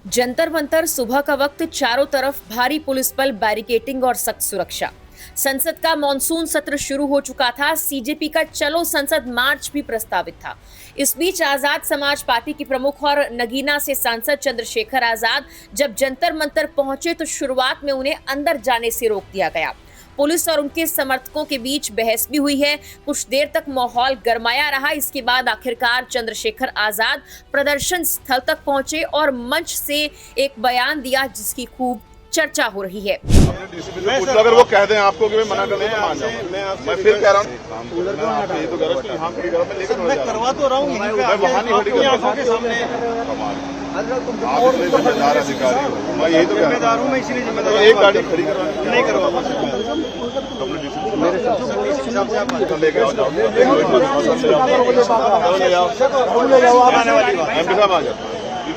जंतर मंतर सुबह का वक्त, चारों तरफ भारी पुलिस बल, बैरिकेटिंग और सख्त सुरक्षा। संसद का मॉनसून सत्र शुरू हो चुका था। सीजेपी का चलो संसद मार्च भी प्रस्तावित था। इस बीच आजाद समाज पार्टी की प्रमुख और नगीना से सांसद चंद्रशेखर आजाद जब जंतर मंतर पहुंचे तो शुरुआत में उन्हें अंदर जाने से रोक दिया गया। पुलिस और उनके समर्थकों के बीच बहस भी हुई है। कुछ देर तक माहौल गरमाया रहा। इसके बाद आखिरकार चंद्रशेखर आजाद प्रदर्शन स्थल तक पहुंचे और मंच से एक बयान दिया जिसकी खूब चर्चा हो रही है। अपने डीसीपी से पूछ लो, अगर वो कह दें आपको कि मैं मना कर तो मान जाऊंगा। मैं फिर कह रहा हूँ ये तो गलत है, यहाँ खड़ी करो, मैं लेकर मैं करवा तो रहा हूँ, मैं वहाँ नहीं खड़ी कर आंखों के सामने। आप इतने जिम्मेदार अधिकारी हो, मैं यही तो जिम्मेदार हूँ, मैं इसलिए जिम्मेदार तो एक गाड़ी खड़ी करवानी नहीं करवा अपने डीसीपी से लेके आओ, जाओ एमपी साहब आ जाओ।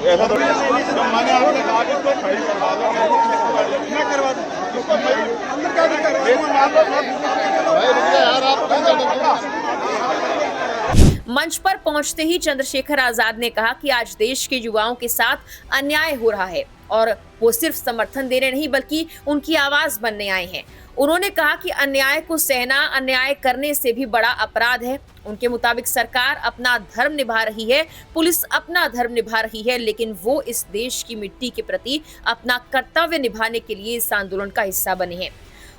ऐसा थोड़ी मैंने आपने कहा कि उसको खड़ी करवा दो, मैं करवा दूँ। मंच पर पहुंचते ही चंद्रशेखर आजाद ने कहा कि आज देश के युवाओं के साथ अन्याय हो रहा है और वो सिर्फ समर्थन देने नहीं बल्कि उनकी आवाज बनने आए हैं। उन्होंने कहा कि अन्याय को सहना अन्याय करने से भी बड़ा अपराध है। उनके मुताबिक सरकार अपना धर्म निभा रही है, पुलिस अपना धर्म निभा रही है, लेकिन वो इस देश की मिट्टी के प्रति अपना कर्तव्य निभाने के लिए इस आंदोलन का हिस्सा बने हैं।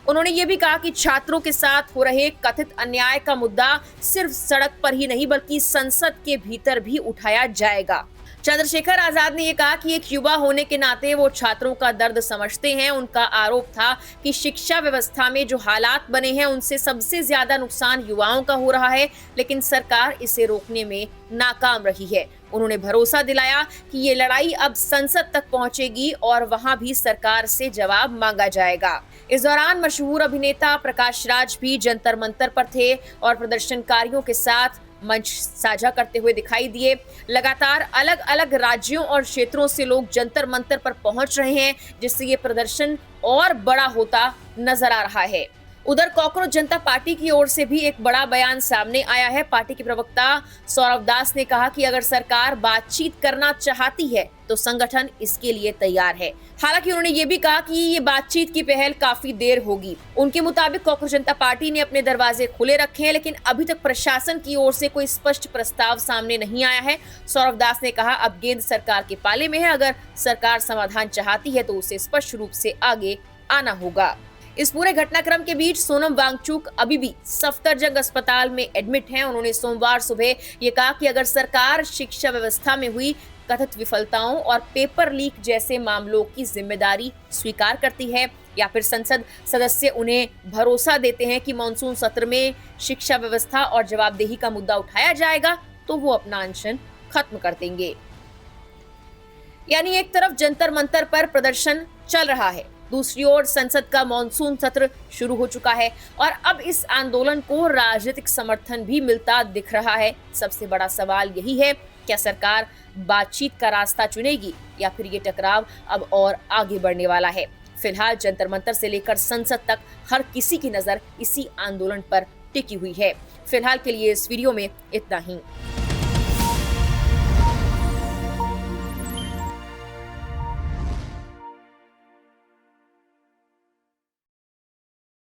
उन्होंने ये भी कहा कि छात्रों के साथ हो रहे कथित अन्याय का मुद्दा सिर्फ सड़क पर ही नहीं बल्कि संसद के भीतर भी उठाया जाएगा। चंद्रशेखर आजाद ने यह कहा कि एक युवा होने के नाते वो छात्रों का दर्द समझते हैं। उनका आरोप था कि शिक्षा व्यवस्था में जो हालात बने हैं उनसे सबसे ज्यादा नुकसान युवाओं का हो रहा है, लेकिन सरकार इसे रोकने में नाकाम रही है। उन्होंने भरोसा दिलाया कि ये लड़ाई अब संसद तक पहुंचेगी और वहां भी सरकार से जवाब मांगा जाएगा। इस दौरान मशहूर अभिनेता प्रकाश राज भी जंतर मंतर पर थे और प्रदर्शनकारियों के साथ मंच साझा करते हुए दिखाई दिए। लगातार अलग अलग राज्यों और क्षेत्रों से लोग जंतर मंतर पर पहुंच रहे हैं, जिससे ये प्रदर्शन और बड़ा होता नजर आ रहा है। उधर कॉकरोच जनता पार्टी की ओर से भी एक बड़ा बयान सामने आया है। पार्टी के प्रवक्ता सौरभ दास ने कहा कि अगर सरकार बातचीत करना चाहती है तो संगठन इसके लिए तैयार है। हालांकि उन्होंने ये भी कहा कि ये बातचीत की पहल काफी देर होगी। उनके मुताबिक कॉकरोच जनता पार्टी ने अपने दरवाजे खुले रखे हैं, लेकिन अभी तक प्रशासन की ओर से कोई स्पष्ट प्रस्ताव सामने नहीं आया है। सौरभ दास ने कहा अब गेंद सरकार के पाले में है। अगर सरकार समाधान चाहती है तो उसे स्पष्ट रूप से आगे आना होगा। इस पूरे घटनाक्रम के बीच सोनम वांगचुक अभी भी सफदरजंग अस्पताल में एडमिट हैं। उन्होंने सोमवार सुबह ये कहा कि अगर सरकार शिक्षा व्यवस्था में हुई कथित विफलताओं और पेपर लीक जैसे मामलों की जिम्मेदारी स्वीकार करती है या फिर संसद सदस्य उन्हें भरोसा देते हैं कि मॉनसून सत्र में शिक्षा व्यवस्था और जवाबदेही का मुद्दा उठाया जाएगा तो वो अपना अनशन खत्म कर देंगे। यानी एक तरफ जंतर मंतर पर प्रदर्शन चल रहा है, दूसरी ओर संसद का मॉनसून सत्र शुरू हो चुका है और अब इस आंदोलन को राजनीतिक समर्थन भी मिलता दिख रहा है। सबसे बड़ा सवाल यही है, क्या सरकार बातचीत का रास्ता चुनेगी या फिर ये टकराव अब और आगे बढ़ने वाला है। फिलहाल जंतर मंतर से लेकर संसद तक हर किसी की नजर इसी आंदोलन पर टिकी हुई है। फिलहाल के लिए इस वीडियो में इतना ही।